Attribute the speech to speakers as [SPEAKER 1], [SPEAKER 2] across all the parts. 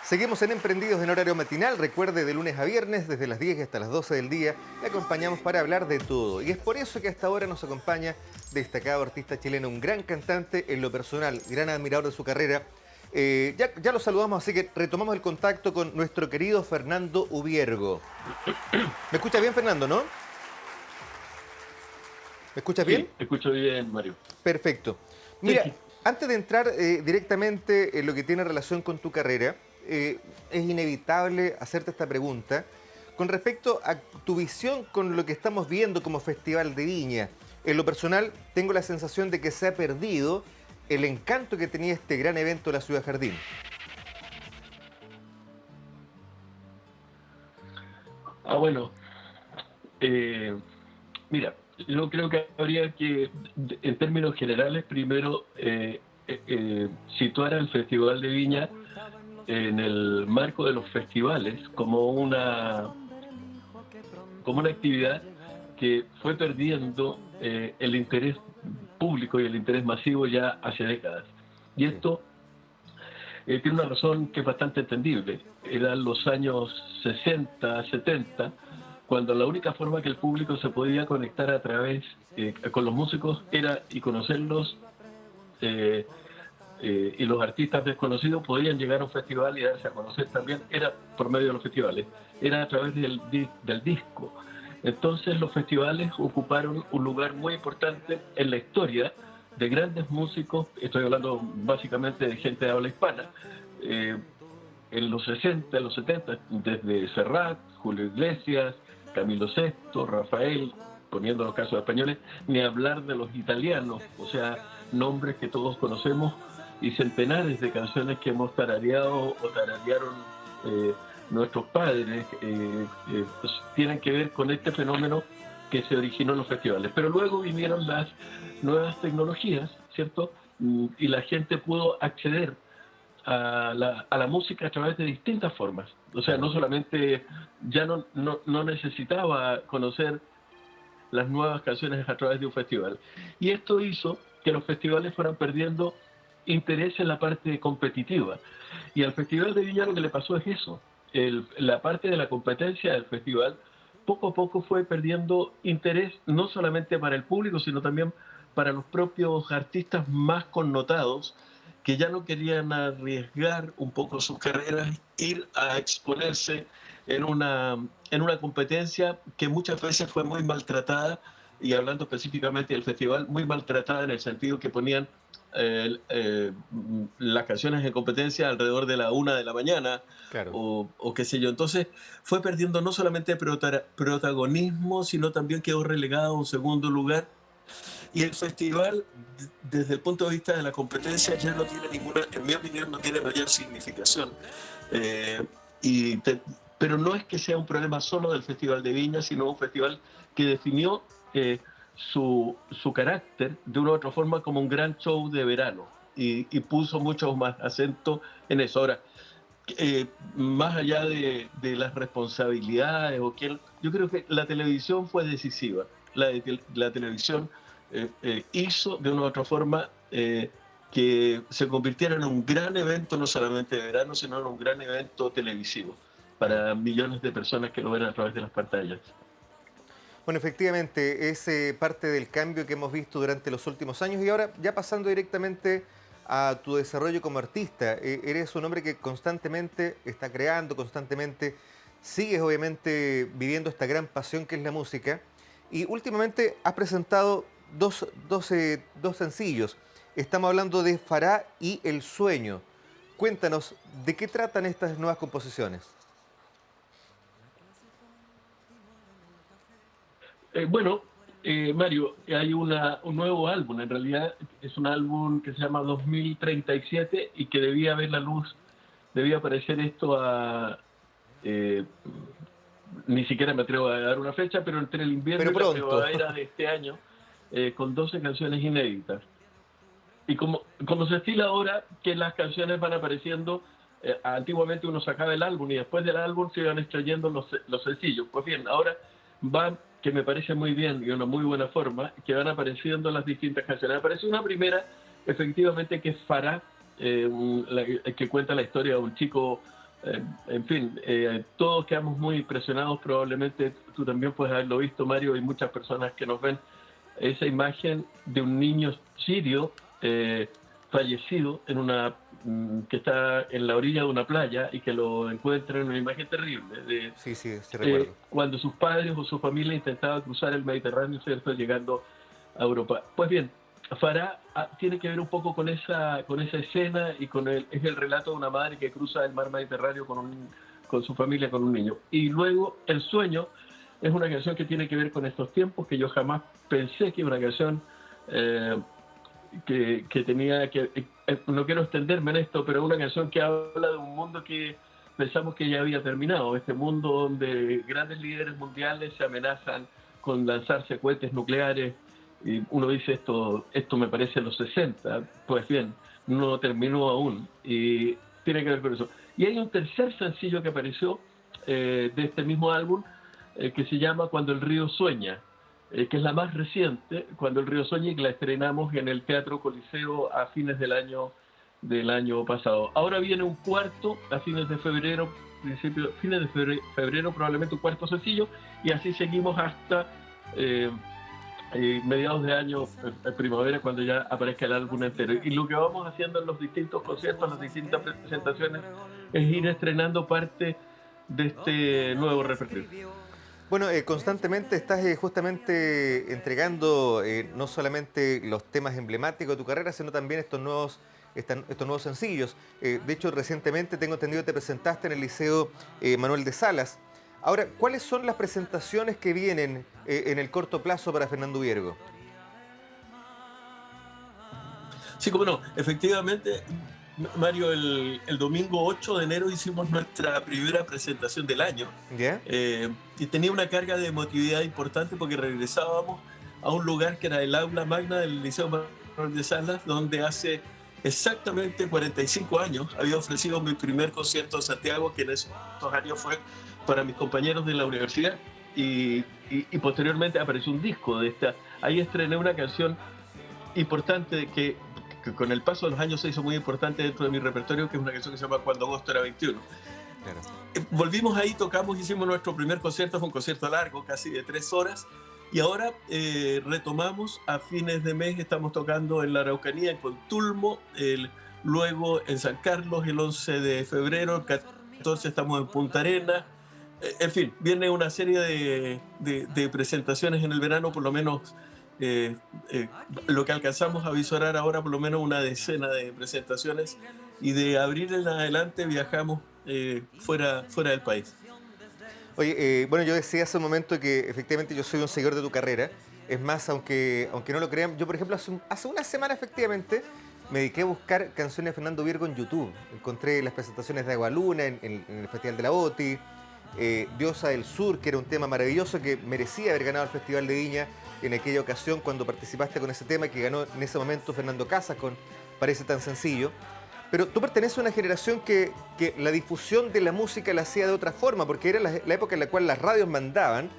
[SPEAKER 1] Seguimos en Emprendidos en horario matinal. Recuerde, de lunes a viernes, desde las 10 hasta las 12 del día, le acompañamos para hablar de todo. Y es por eso que hasta ahora nos acompaña destacado artista chileno, un gran cantante, en lo personal, gran admirador de su carrera. Ya lo saludamos, así que retomamos el contacto con nuestro querido Fernando Ubiergo. ¿Me escucha bien, Fernando, no? ¿Me escuchas bien?
[SPEAKER 2] Sí, te escucho bien, Mario.
[SPEAKER 1] Perfecto.
[SPEAKER 2] Sí,
[SPEAKER 1] Mira,
[SPEAKER 2] sí.
[SPEAKER 1] antes de entrar directamente en lo que tiene relación con tu carrera, es inevitable hacerte esta pregunta con respecto a tu visión con lo que estamos viendo como Festival de Viña. En lo personal, tengo la sensación de que se ha perdido el encanto que tenía este gran evento de la Ciudad Jardín.
[SPEAKER 2] Bueno, eh, mira, yo creo que habría que, en términos generales, primero situar al Festival de Viña en el marco de los festivales como una actividad que fue perdiendo el interés público y el interés masivo ya hace décadas. Y esto tiene una razón que es bastante entendible. Eran los años 60, 70, cuando la única forma que el público se podía conectar a través con los músicos era y conocerlos, y los artistas desconocidos podían llegar a un festival y darse a conocer también, era por medio de los festivales, era a través del disco. Entonces los festivales ocuparon un lugar muy importante en la historia de grandes músicos. Estoy hablando básicamente de gente de habla hispana, en los 60, en los 70, desde Serrat, Julio Iglesias, Camilo Sesto, Rafael, poniendo los casos españoles, ni hablar de los italianos, o sea, nombres que todos conocemos y centenares de canciones que hemos tarareado o tararearon nuestros padres, pues, tienen que ver con este fenómeno que se originó en los festivales. Pero luego vinieron las nuevas tecnologías, ¿cierto? Y la gente pudo acceder a la música a través de distintas formas. O sea, no solamente, ya no necesitaba conocer las nuevas canciones a través de un festival. Y esto hizo que los festivales fueran perdiendo interés en la parte competitiva. Y al Festival de Viña lo que le pasó es eso. La parte de la competencia del festival poco a poco fue perdiendo interés, no solamente para el público, sino también para los propios artistas más connotados, que ya no querían arriesgar un poco sus carreras, ir a exponerse en una competencia que muchas veces fue muy maltratada, y hablando específicamente del festival, muy maltratada en el sentido que ponían las canciones en competencia alrededor de la 1 de la mañana,
[SPEAKER 1] Claro.
[SPEAKER 2] o qué sé yo. Entonces fue perdiendo no solamente protagonismo, sino también quedó relegado a un segundo lugar. Y el festival, desde el punto de vista de la competencia, ya no tiene ninguna, en mi opinión, no tiene mayor significación. Eh, y pero no es que sea un problema solo del Festival de Viña, sino un festival que definió su carácter de una u otra forma como un gran show de verano, y puso mucho más acento en eso. Ahora, más allá de las responsabilidades, yo creo que la televisión fue decisiva. La televisión hizo de una u otra forma que se convirtiera en un gran evento, no solamente de verano, sino en un gran evento televisivo para millones de personas que lo ven a través de las pantallas.
[SPEAKER 1] Bueno, efectivamente, es parte del cambio que hemos visto durante los últimos años. Y ahora, ya pasando directamente a tu desarrollo como artista, eres un hombre que constantemente está creando, constantemente sigues obviamente viviendo esta gran pasión que es la música. Y últimamente has presentado dos sencillos. Estamos hablando de Fará y El Sueño. Cuéntanos, ¿de qué tratan estas nuevas composiciones?
[SPEAKER 2] Bueno, Mario, hay un nuevo álbum. En realidad es un álbum que se llama 2037 y que debía ver la luz, debía aparecer esto eh, ni siquiera me atrevo a dar una fecha, pero entre el invierno
[SPEAKER 1] Pero
[SPEAKER 2] y la
[SPEAKER 1] pronto.
[SPEAKER 2] primavera de este año, con 12 canciones inéditas. Y como se estila ahora, que las canciones van apareciendo, antiguamente uno sacaba el álbum y después del álbum se iban extrayendo los sencillos. Pues bien, ahora van, que me parece muy bien y de una muy buena forma, que van apareciendo las distintas canciones. Aparece una primera, efectivamente, que es Farah, que cuenta la historia de un chico En fin, todos quedamos muy impresionados, probablemente tú también puedes haberlo visto, Mario, y muchas personas que nos ven, esa imagen de un niño sirio fallecido en que está en la orilla de una playa y que lo encuentran, una imagen terrible
[SPEAKER 1] Sí, sí, sí recuerdo.
[SPEAKER 2] cuando sus padres o su familia intentaban cruzar el Mediterráneo, ¿cierto?, llegando a Europa. Pues bien, Farah tiene que ver un poco con esa escena y es el relato de una madre que cruza el mar Mediterráneo con su familia, con un niño. Y luego El Sueño es una canción que tiene que ver con estos tiempos, que yo jamás pensé que una canción que tenía que... no quiero extenderme en esto, pero una canción que habla de un mundo que pensamos que ya había terminado, este mundo donde grandes líderes mundiales se amenazan con lanzarse cohetes nucleares, y uno dice esto me parece en los 60, pues bien, no terminó aún, y tiene que ver con eso. Y hay un tercer sencillo que apareció de este mismo álbum, que se llama Cuando el río sueña, que es la más reciente, Cuando el río sueña, y que la estrenamos en el Teatro Coliseo a fines del año pasado. Ahora viene un cuarto a fines de febrero, fines de febrero probablemente un cuarto sencillo, y así seguimos hasta mediados de año, primavera, cuando ya aparezca el álbum entero. Y lo que vamos haciendo en los distintos conciertos, en las distintas presentaciones, es ir estrenando parte de este nuevo repertorio.
[SPEAKER 1] Bueno, constantemente estás justamente entregando no solamente los temas emblemáticos de tu carrera, sino también estos nuevos sencillos. De hecho, recientemente, tengo entendido, te presentaste en el Liceo Manuel de Salas. Ahora, ¿cuáles son las presentaciones que vienen en el corto plazo para Fernando Viergo?
[SPEAKER 3] Sí, como no, efectivamente, Mario, el domingo 8 de enero hicimos nuestra primera presentación del año.
[SPEAKER 1] ¿Ya?
[SPEAKER 3] Y tenía una carga de emotividad importante porque regresábamos a un lugar que era el aula magna del Liceo Manuel de Salas, donde hace exactamente 45 años había ofrecido mi primer concierto en Santiago, que en esos años fue para mis compañeros de la universidad, y posteriormente apareció un disco de esta. Ahí estrené una canción importante que con el paso de los años se hizo muy importante dentro de mi repertorio, que es una canción que se llama Cuando agosto era 21. Claro. Volvimos ahí, tocamos, hicimos nuestro primer concierto, fue un concierto largo, casi de 3 horas, y ahora retomamos a fines de mes, estamos tocando en la Araucanía, en Contulmo, luego en San Carlos el 11 de febrero, el 14 estamos en Punta Arenas. En fin, viene una serie de presentaciones en el verano, por lo menos lo que alcanzamos a visorar ahora, por lo menos una decena de presentaciones, y de abril en adelante viajamos fuera del país.
[SPEAKER 1] Oye, bueno, yo decía hace un momento que efectivamente yo soy un seguidor de tu carrera. Es más, aunque no lo crean, yo por ejemplo hace una semana efectivamente me dediqué a buscar canciones de Fernando Viergo en YouTube. Encontré las presentaciones de Agualuna en el Festival de la OTI, Diosa del Sur, que era un tema maravilloso que merecía haber ganado el Festival de Viña en aquella ocasión cuando participaste con ese tema, que ganó en ese momento Fernando Casas con Parece tan sencillo. Pero tú perteneces a una generación que la difusión de la música la hacía de otra forma, porque era la época en la cual las radios mandaban.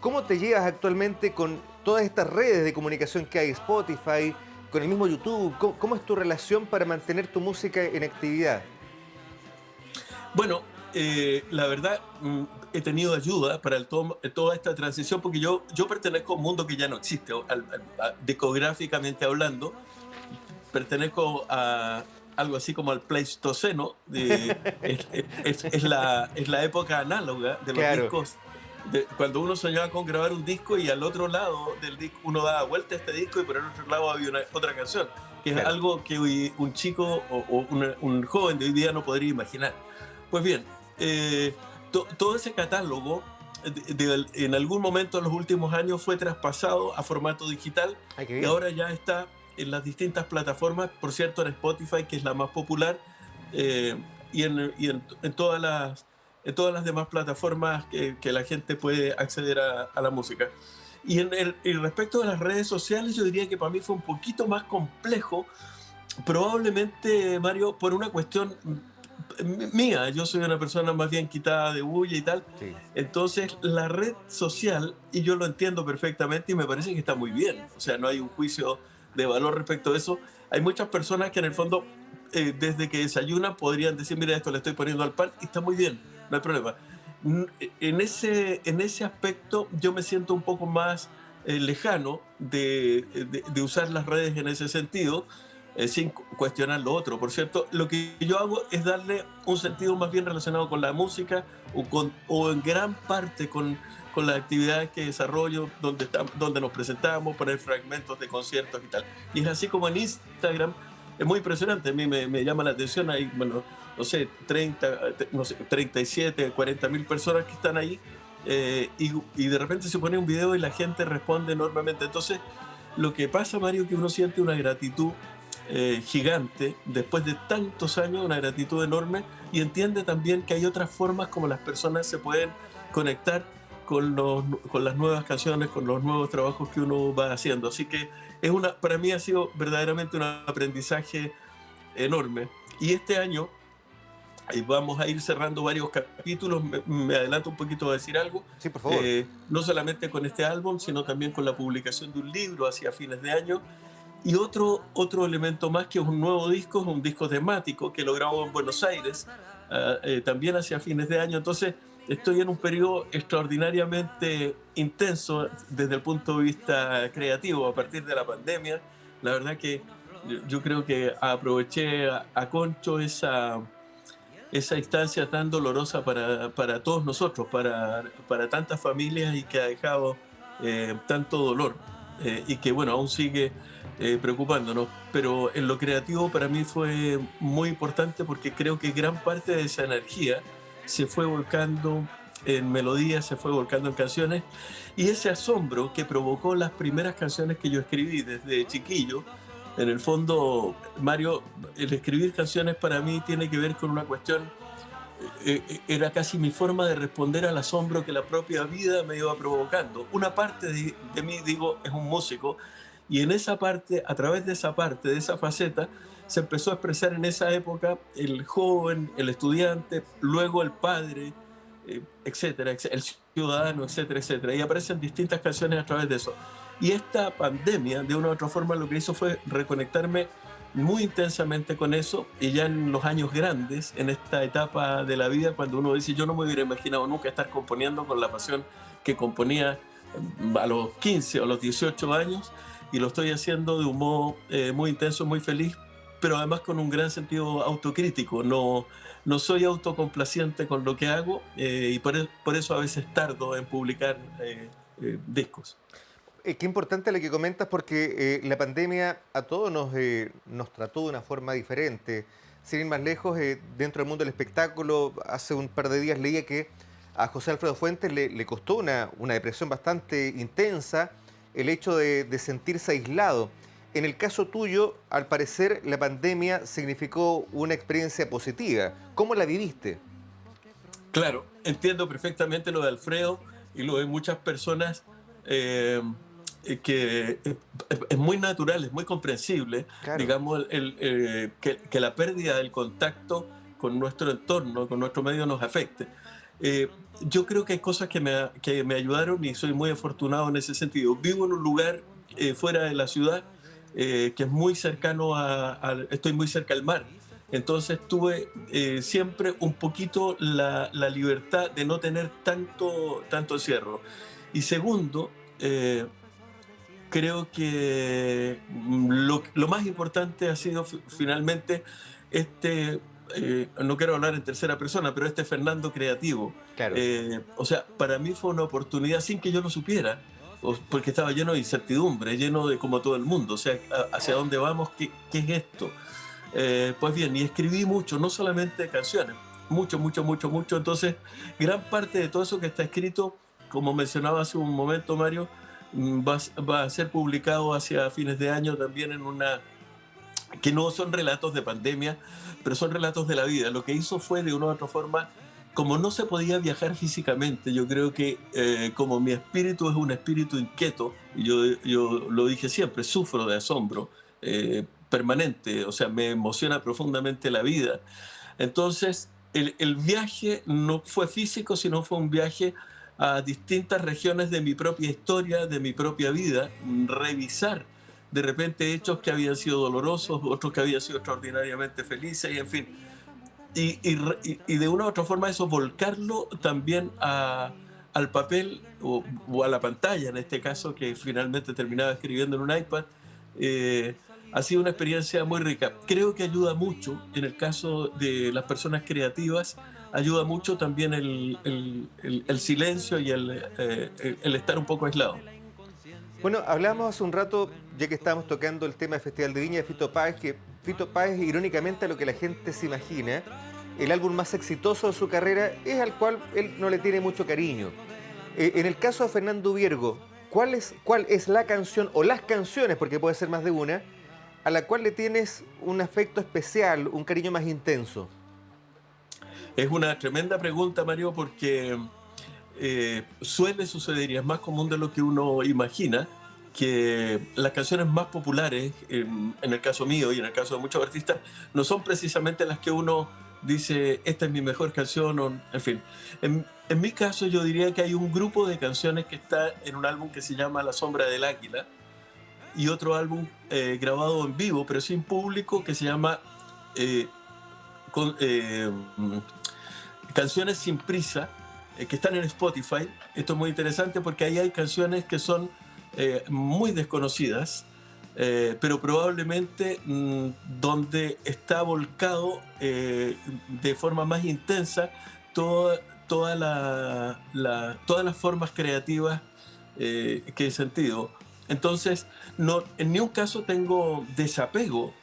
[SPEAKER 1] ¿Cómo te llevas actualmente con todas estas redes de comunicación que hay, Spotify, con el mismo YouTube? ¿Cómo es tu relación para mantener tu música en actividad?
[SPEAKER 3] Bueno, la verdad, he tenido ayuda para toda esta transición, porque yo pertenezco a un mundo que ya no existe, discográficamente hablando. Pertenezco a algo así como al Pleistoceno, es la época análoga de los discos, cuando uno soñaba con grabar un disco y al otro lado del disco uno daba vuelta a este disco y por el otro lado había otra canción, que es algo que un chico o un joven de hoy día no podría imaginar. Pues bien, todo ese catálogo en algún momento en los últimos años fue traspasado a formato digital y ahora ya está en las distintas plataformas, por cierto en Spotify, que es la más popular, y en todas las demás plataformas que la gente puede acceder a la música. Y respecto de las redes sociales, yo diría que para mí fue un poquito más complejo, probablemente, Mario, por una cuestión mía. Yo soy una persona más bien quitada de bulla y tal. Sí. Entonces, la red social, y yo lo entiendo perfectamente y me parece que está muy bien. O sea, no hay un juicio de valor respecto a eso. Hay muchas personas que en el fondo desde que desayunan podrían decir, mira, esto le estoy poniendo al pan y está muy bien, no hay problema. En ese aspecto yo me siento un poco más lejano de usar las redes en ese sentido, sin cuestionar lo otro. Por cierto, lo que yo hago es darle un sentido más bien relacionado con la música o en gran parte con las actividades que desarrollo, donde nos presentamos, poner fragmentos de conciertos y tal. Y es así como en Instagram, es muy impresionante, a mí me llama la atención, hay, bueno, no sé, 37, 40 mil personas que están ahí, y de repente se pone un video y la gente responde enormemente. Entonces, lo que pasa, Mario, que uno siente una gratitud gigante después de tantos años, una gratitud enorme, y entiende también que hay otras formas como las personas se pueden conectar con las nuevas canciones, con los nuevos trabajos que uno va haciendo. Así que para mí ha sido verdaderamente un aprendizaje enorme. Y este año vamos a ir cerrando varios capítulos. Me adelanto un poquito a decir algo.
[SPEAKER 1] Sí, por favor.
[SPEAKER 3] No solamente con este álbum, sino también con la publicación de un libro hacia fines de año. Y otro elemento más, que es un nuevo disco, es un disco temático que lo grabo en Buenos Aires, también hacia fines de año. Entonces, estoy en un periodo extraordinariamente intenso desde el punto de vista creativo a partir de la pandemia. La verdad que yo creo que aproveché a concho esa instancia tan dolorosa para todos nosotros, para tantas familias, y que ha dejado tanto dolor, y que, bueno, aún sigue preocupándonos. Pero en lo creativo para mí fue muy importante, porque creo que gran parte de esa energía se fue volcando en melodías, se fue volcando en canciones, y ese asombro que provocó las primeras canciones que yo escribí desde chiquillo. En el fondo, Mario, el escribir canciones para mí tiene que ver con una cuestión, era casi mi forma de responder al asombro que la propia vida me iba provocando. Una parte de mí, digo, es un músico, y en esa parte, a través de esa parte, de esa faceta, se empezó a expresar en esa época el joven, el estudiante, luego el padre, etcétera, el ciudadano, etcétera, etcétera. Y aparecen distintas canciones a través de eso. Y esta pandemia, de una u otra forma, lo que hizo fue reconectarme muy intensamente con eso, y ya en los años grandes, en esta etapa de la vida, cuando uno dice, yo no me hubiera imaginado nunca estar componiendo con la pasión que componía a los 15 o a los 18 años, y lo estoy haciendo de un modo muy intenso, muy feliz, pero además con un gran sentido autocrítico. No soy autocomplaciente con lo que hago, y por eso a veces tardo en publicar discos.
[SPEAKER 1] Qué importante lo que comentas, porque la pandemia a todos nos trató de una forma diferente. Sin ir más lejos, dentro del mundo del espectáculo, hace un par de días leía que a José Alfredo Fuentes le costó una depresión bastante intensa el hecho de sentirse aislado. En el caso tuyo, al parecer, la pandemia significó una experiencia positiva. ¿Cómo la viviste?
[SPEAKER 3] Claro, entiendo perfectamente lo de Alfredo y lo de muchas personas, que es muy natural, es muy comprensible, claro. Digamos, que la pérdida del contacto con nuestro entorno, con nuestro medio, nos afecte. Yo creo que hay cosas que me ayudaron, y soy muy afortunado en ese sentido. Vivo en un lugar fuera de la ciudad, que es muy cercano estoy muy cerca al mar. Entonces tuve siempre un poquito la libertad de no tener tanto encierro. Y segundo, creo que lo más importante ha sido finalmente no quiero hablar en tercera persona, pero este Fernando creativo.
[SPEAKER 1] Claro.
[SPEAKER 3] O sea, para mí fue una oportunidad sin que yo lo supiera, porque estaba lleno de incertidumbre, lleno de, como todo el mundo, o sea, ¿hacia dónde vamos? ¿Qué es esto? Pues bien, y escribí mucho, no solamente canciones, mucho. Entonces, gran parte de todo eso que está escrito, como mencionaba hace un momento, Mario, va a ser publicado hacia fines de año también que no son relatos de pandemia, pero son relatos de la vida. Lo que hizo fue, de una u otra forma, como no se podía viajar físicamente, yo creo que como mi espíritu es un espíritu inquieto, y yo lo dije siempre, sufro de asombro permanente, o sea, me emociona profundamente la vida. Entonces, el viaje no fue físico, sino fue un viaje a distintas regiones de mi propia historia, de mi propia vida, revisar de repente hechos que habían sido dolorosos, otros que habían sido extraordinariamente felices, y en fin. Y de una u otra forma eso volcarlo también al papel o a la pantalla, en este caso, que finalmente terminaba escribiendo en un iPad, ha sido una experiencia muy rica. Creo que ayuda mucho, en el caso de las personas creativas, ayuda mucho también el silencio y el estar un poco aislado.
[SPEAKER 1] Bueno, hablábamos hace un rato, ya que estábamos tocando el tema del Festival de Viña de Fito Páez, que Fito Páez, irónicamente a lo que la gente se imagina, el álbum más exitoso de su carrera es al cual él no le tiene mucho cariño. En el caso de Fernando Viergo, ¿cuál es la canción o las canciones, porque puede ser más de una, a la cual le tienes un afecto especial, un cariño más intenso?
[SPEAKER 3] Es una tremenda pregunta, Mario, porque suele suceder, y es más común de lo que uno imagina, que las canciones más populares, en el caso mío y en el caso de muchos artistas, no son precisamente las que uno dice, esta es mi mejor canción, o, en fin. En mi caso, yo diría que hay un grupo de canciones que está en un álbum que se llama La Sombra del Águila, y otro álbum grabado en vivo, pero sin público, que se llama con, Canciones sin prisa, que están en Spotify. Esto es muy interesante porque ahí hay canciones que son muy desconocidas, pero probablemente donde está volcado de forma más intensa todas las formas creativas que he sentido. Entonces, no, en ningún caso tengo desapego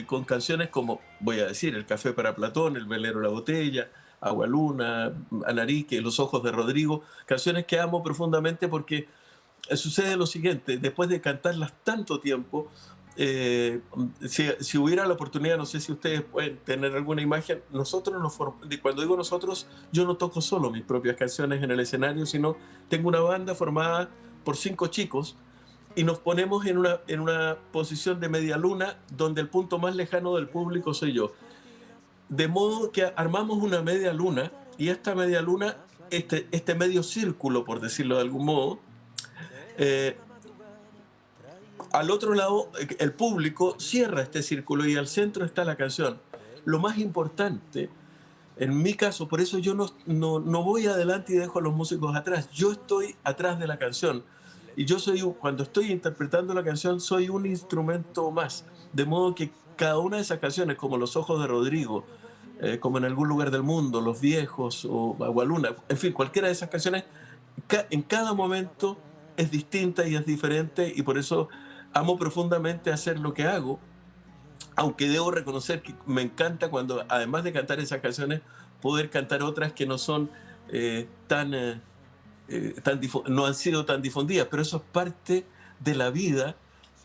[SPEAKER 3] con canciones como, voy a decir, El Café para Platón, El Velero La Botella, Agua Luna, Anarique, Los Ojos de Rodrigo, canciones que amo profundamente porque sucede lo siguiente: después de cantarlas tanto tiempo, si hubiera la oportunidad, no sé si ustedes pueden tener alguna imagen, cuando digo nosotros, yo no toco solo mis propias canciones en el escenario, sino tengo una banda formada por 5 chicos y nos ponemos en una posición de media luna donde el punto más lejano del público soy yo. De modo que armamos una media luna, y esta media luna, este medio círculo, por decirlo de algún modo, al otro lado el público cierra este círculo y al centro está la canción. Lo más importante, en mi caso, por eso yo no voy adelante y dejo a los músicos atrás, yo estoy atrás de la canción. Y cuando estoy interpretando la canción, soy un instrumento más. De modo que cada una de esas canciones, como Los Ojos de Rodrigo, como En Algún Lugar del Mundo, Los Viejos o Agualuna, en fin, cualquiera de esas canciones, en cada momento es distinta y es diferente, y por eso amo profundamente hacer lo que hago, aunque debo reconocer que me encanta cuando, además de cantar esas canciones, poder cantar otras que no son no han sido tan difundidas, pero eso es parte de la vida.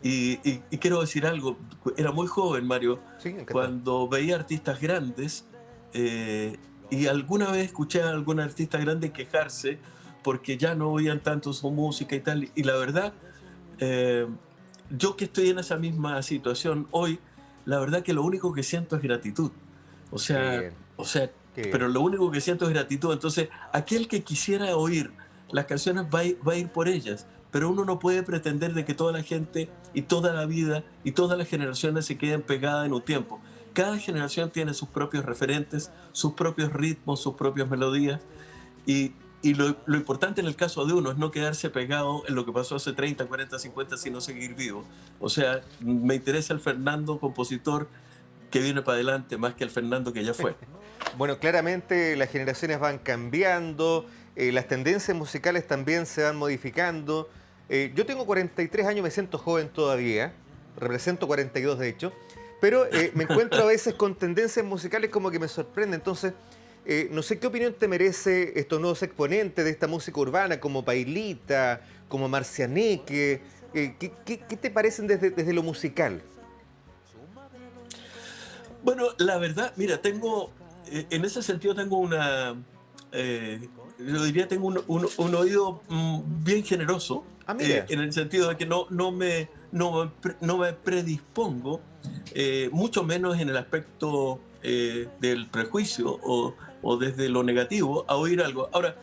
[SPEAKER 3] Y quiero decir algo: era muy joven, Mario,
[SPEAKER 1] Sí,
[SPEAKER 3] cuando veía artistas grandes, y alguna vez escuché a algún artista grande quejarse porque ya no oían tanto su música y tal, y la verdad, yo que estoy en esa misma situación hoy, la verdad que lo único que siento es gratitud. O sea, pero lo único que siento es gratitud. Entonces, aquel que quisiera oír las canciones va a ir por ellas, pero uno no puede pretender de que toda la gente y toda la vida y todas las generaciones se queden pegadas en un tiempo. Cada generación tiene sus propios referentes, sus propios ritmos, sus propias melodías, y lo importante en el caso de uno es no quedarse pegado en lo que pasó hace 30, 40, 50, sino seguir vivo. O sea, me interesa el Fernando compositor que viene para adelante más que el Fernando que ya fue.
[SPEAKER 1] Bueno, claramente las generaciones van cambiando, las tendencias musicales también se van modificando. Yo tengo 43 años, me siento joven todavía, represento 42 de hecho, pero me encuentro a veces con tendencias musicales como que me sorprenden. Entonces, no sé qué opinión te merece estos nuevos exponentes de esta música urbana, como Pailita, como Marcianeque. ¿Qué te parecen desde lo musical?
[SPEAKER 3] Bueno, la verdad, mira, en ese sentido tengo yo diría, tengo un oído bien generoso, en el sentido de que no me predispongo, mucho menos en el aspecto del prejuicio o desde lo negativo, a oír algo. Ahora,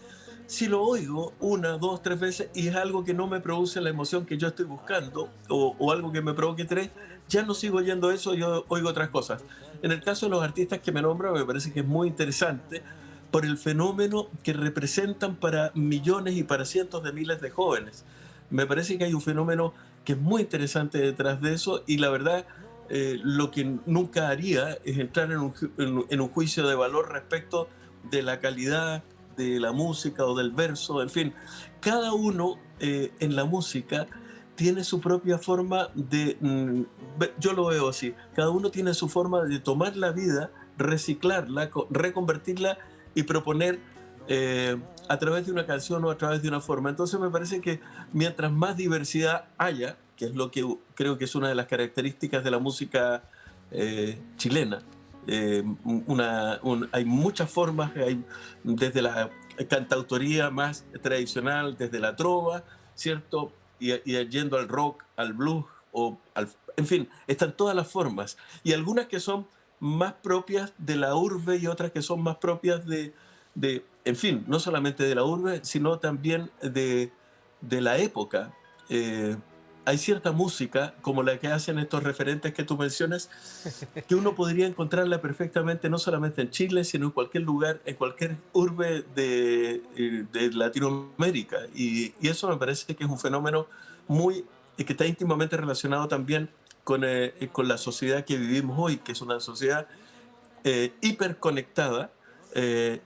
[SPEAKER 3] si lo oigo una, dos, tres veces y es algo que no me produce la emoción que yo estoy buscando o algo que me provoque tres, ya no sigo oyendo eso, yo oigo otras cosas. En el caso de los artistas que me nombran, me parece que es muy interesante por el fenómeno que representan para millones y para cientos de miles de jóvenes. Me parece que hay un fenómeno que es muy interesante detrás de eso y la verdad lo que nunca haría es entrar en un juicio de valor respecto de la calidad de la música o del verso, en fin. Cada uno en la música tiene su propia forma de, yo lo veo así, cada uno tiene su forma de tomar la vida, reciclarla, reconvertirla y proponer a través de una canción o a través de una forma. Entonces me parece que mientras más diversidad haya, que es lo que creo que es una de las características de la música chilena, hay muchas formas, hay desde la cantautoría más tradicional, desde la trova, ¿cierto? Y yendo al rock, al blues, en fin, están todas las formas. Y algunas que son más propias de la urbe y otras que son más propias en fin, no solamente de la urbe, sino también de la época. Hay cierta música, como la que hacen estos referentes que tú mencionas, que uno podría encontrarla perfectamente, no solamente en Chile, sino en cualquier lugar, en cualquier urbe de Latinoamérica. Y eso me parece que es un fenómeno que está íntimamente relacionado también con la sociedad que vivimos hoy, que es una sociedad hiperconectada,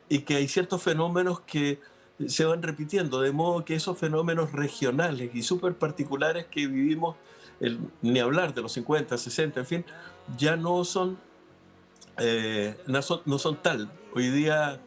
[SPEAKER 3] y que hay ciertos fenómenos que se van repitiendo, de modo que esos fenómenos regionales y súper particulares que vivimos, ni hablar de los 50, 60, en fin, ya no son tal. Hoy día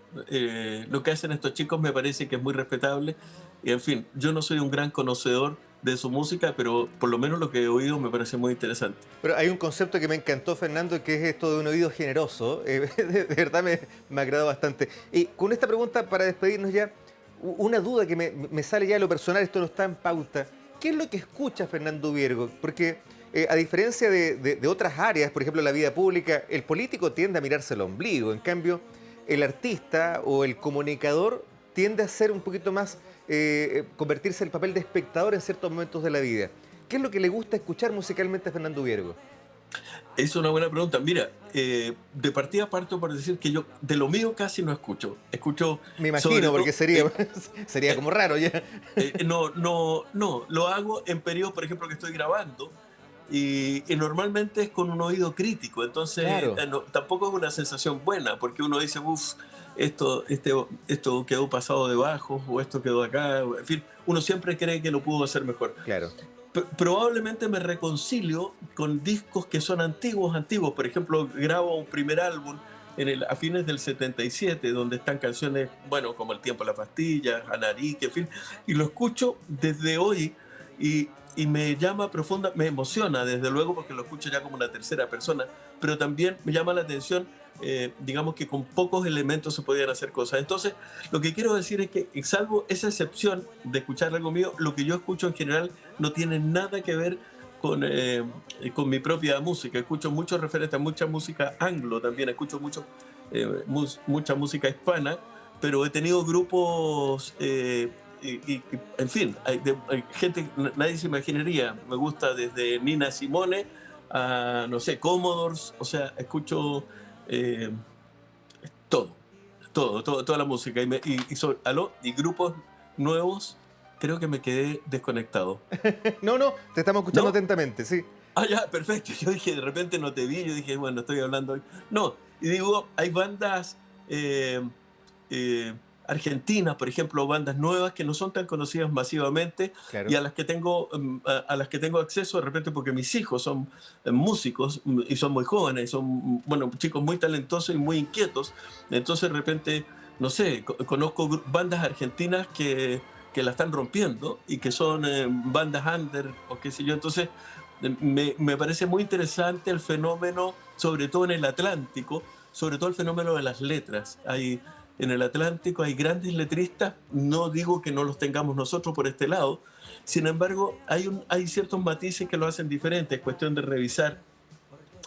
[SPEAKER 3] lo que hacen estos chicos me parece que es muy respetable y en fin, yo no soy un gran conocedor de su música, pero por lo menos lo que he oído me parece muy interesante.
[SPEAKER 1] Pero hay un concepto que me encantó, Fernando, que es esto de un oído generoso. De verdad me agradó bastante. Y con esta pregunta, para despedirnos ya, una duda que me sale ya de lo personal, esto no está en pauta. ¿Qué es lo que escucha Fernando Viergo? Porque a diferencia de otras áreas, por ejemplo la vida pública, el político tiende a mirarse el ombligo. En cambio, el artista o el comunicador tiende a ser un poquito más, convertirse en el papel de espectador en ciertos momentos de la vida. ¿Qué es lo que le gusta escuchar musicalmente a Fernando Viergo?
[SPEAKER 3] Es una buena pregunta. Mira, de partida parto por decir que yo de lo mío casi no escucho. Escucho.
[SPEAKER 1] Me imagino, porque sería como raro ya.
[SPEAKER 3] No, lo hago en periodos, por ejemplo, que estoy grabando y normalmente es con un oído crítico. Entonces,
[SPEAKER 1] claro.
[SPEAKER 3] Tampoco es una sensación buena, porque uno dice, uff, esto quedó pasado debajo o esto quedó acá. En fin, uno siempre cree que lo pudo hacer mejor.
[SPEAKER 1] Claro.
[SPEAKER 3] Probablemente me reconcilio con discos que son antiguos. Por ejemplo, grabo un primer álbum a fines del 77, donde están canciones, bueno, como El tiempo de la pastilla, Anarique, en fin, y lo escucho desde hoy y me llama me emociona desde luego porque lo escucho ya como una tercera persona, pero también me llama la atención, digamos que con pocos elementos se podían hacer cosas. Entonces, lo que quiero decir es que, salvo esa excepción de escuchar algo mío, lo que yo escucho en general no tiene nada que ver con mi propia música. Escucho muchos referentes, mucha música anglo también, escucho mucha música hispana, pero he tenido grupos en fin, hay gente, nadie se imaginaría. Me gusta desde Nina Simone a, no sé, Commodores, o sea, escucho toda la música y grupos nuevos. Creo que me quedé desconectado.
[SPEAKER 1] No, te estamos escuchando
[SPEAKER 3] ¿No?
[SPEAKER 1] atentamente, sí.
[SPEAKER 3] Ah, ya, perfecto. Yo dije, de repente no te vi, yo dije, bueno, estoy hablando. No, y digo, hay bandas argentinas, por ejemplo, bandas nuevas que no son tan conocidas masivamente,
[SPEAKER 1] Claro.
[SPEAKER 3] y a las que tengo acceso de repente porque mis hijos son músicos y son muy jóvenes, son, bueno, chicos muy talentosos y muy inquietos. Entonces de repente, no sé, conozco bandas argentinas que la están rompiendo y que son bandas under o qué sé yo. Entonces me parece muy interesante el fenómeno, sobre todo en el Atlántico, sobre todo el fenómeno de las letras. En el Atlántico hay grandes letristas, no digo que no los tengamos nosotros por este lado, sin embargo hay ciertos matices que lo hacen diferente. Es cuestión de revisar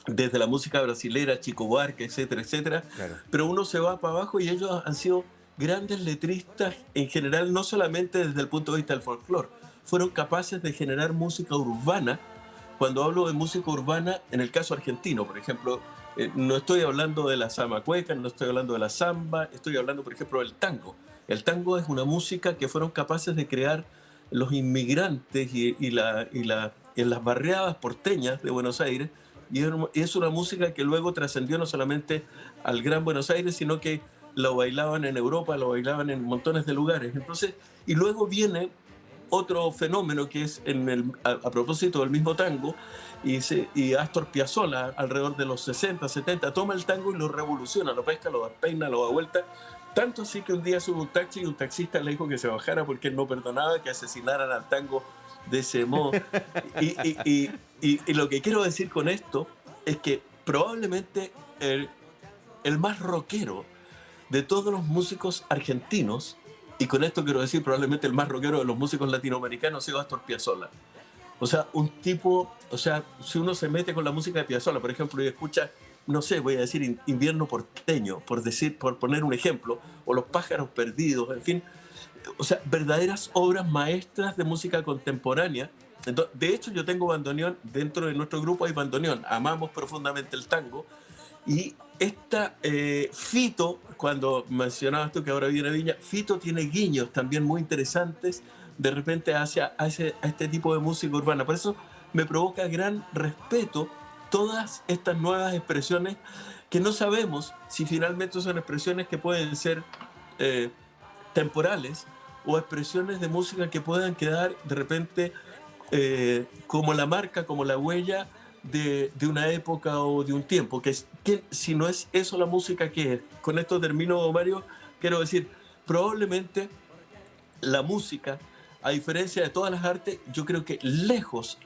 [SPEAKER 3] desde la música brasilera, Chico Buarque, etcétera, etcétera.
[SPEAKER 1] Claro.
[SPEAKER 3] Pero uno se va para abajo y ellos han sido grandes letristas en general, no solamente desde el punto de vista del folclore, fueron capaces de generar música urbana. Cuando hablo de música urbana, en el caso argentino, por ejemplo, no estoy hablando de la zamacueca, no estoy hablando de la samba, estoy hablando, por ejemplo, del tango. El tango es una música que fueron capaces de crear los inmigrantes en las barriadas porteñas de Buenos Aires, y es una música que luego trascendió no solamente al Gran Buenos Aires, sino que lo bailaban en Europa, lo bailaban en montones de lugares. Entonces, y luego viene otro fenómeno que es a propósito del mismo tango, y Astor Piazzolla, alrededor de los 60, 70, toma el tango y lo revoluciona, lo pesca, lo despeina, lo da vuelta. Tanto así que un día sube un taxi y un taxista le dijo que se bajara porque él no perdonaba que asesinaran al tango de ese modo. Y lo que quiero decir con esto es que probablemente el más rockero de todos los músicos argentinos, y con esto quiero decir probablemente el más rockero de los músicos latinoamericanos, sea Astor Piazzolla. O sea, un tipo, o sea, si uno se mete con la música de Piazzolla, por ejemplo, y escucha, no sé, voy a decir Invierno porteño, por poner un ejemplo, o Los pájaros perdidos, en fin, o sea, verdaderas obras maestras de música contemporánea. Entonces, de hecho, yo tengo bandoneón, dentro de nuestro grupo hay bandoneón, amamos profundamente el tango, y Fito, cuando mencionabas tú que ahora viene Viña, Fito tiene guiños también muy interesantes de repente a este tipo de música urbana. Por eso me provoca gran respeto todas estas nuevas expresiones que no sabemos si finalmente son expresiones que pueden ser temporales o expresiones de música que puedan quedar de repente como la marca, como la huella de una época o de un tiempo, que si no es eso la música que es. Con esto termino, Mario. Quiero decir, probablemente la música, a diferencia de todas las artes, yo creo que lejos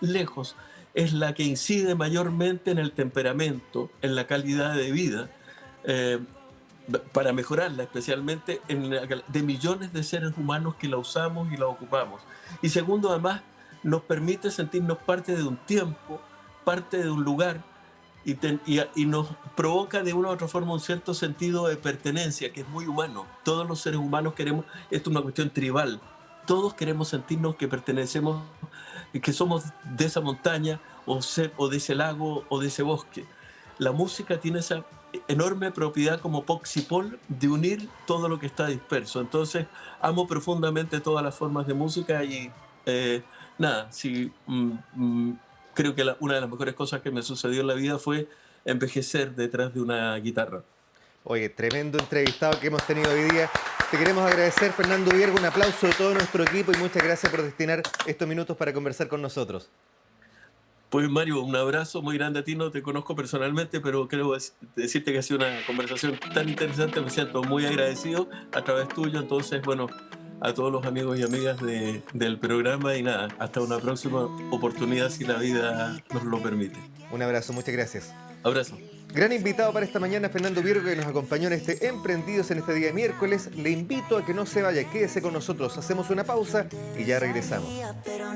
[SPEAKER 3] es la que incide mayormente en el temperamento, en la calidad de vida, para mejorarla, especialmente de millones de seres humanos que la usamos y la ocupamos. Y segundo, además, nos permite sentirnos parte de un tiempo, parte de un lugar, y nos provoca de una u otra forma un cierto sentido de pertenencia que es muy humano. Todos los seres humanos queremos, esto es una cuestión tribal, todos queremos sentirnos que pertenecemos, que somos de esa montaña o de ese lago o de ese bosque. La música tiene esa enorme propiedad como Poxipol de unir todo lo que está disperso. Entonces amo profundamente todas las formas de música y nada, sí, creo que una de las mejores cosas que me sucedió en la vida fue envejecer detrás de una guitarra.
[SPEAKER 1] Oye, tremendo entrevistado que hemos tenido hoy día. Te queremos agradecer, Fernando Viergo, un aplauso de todo nuestro equipo y muchas gracias por destinar estos minutos para conversar con nosotros.
[SPEAKER 3] Pues Mario, un abrazo muy grande a ti, no te conozco personalmente, pero quiero decirte que ha sido una conversación tan interesante, me siento muy agradecido a través tuyo. Entonces, bueno, a todos los amigos y amigas del programa y nada, hasta una próxima oportunidad si la vida nos lo permite.
[SPEAKER 1] Un abrazo, muchas gracias.
[SPEAKER 3] Abrazo.
[SPEAKER 1] Gran invitado para esta mañana, Fernando Viergo, que nos acompañó en este Emprendidos en este día de miércoles. Le invito a que no se vaya, quédese con nosotros, hacemos una pausa y ya regresamos.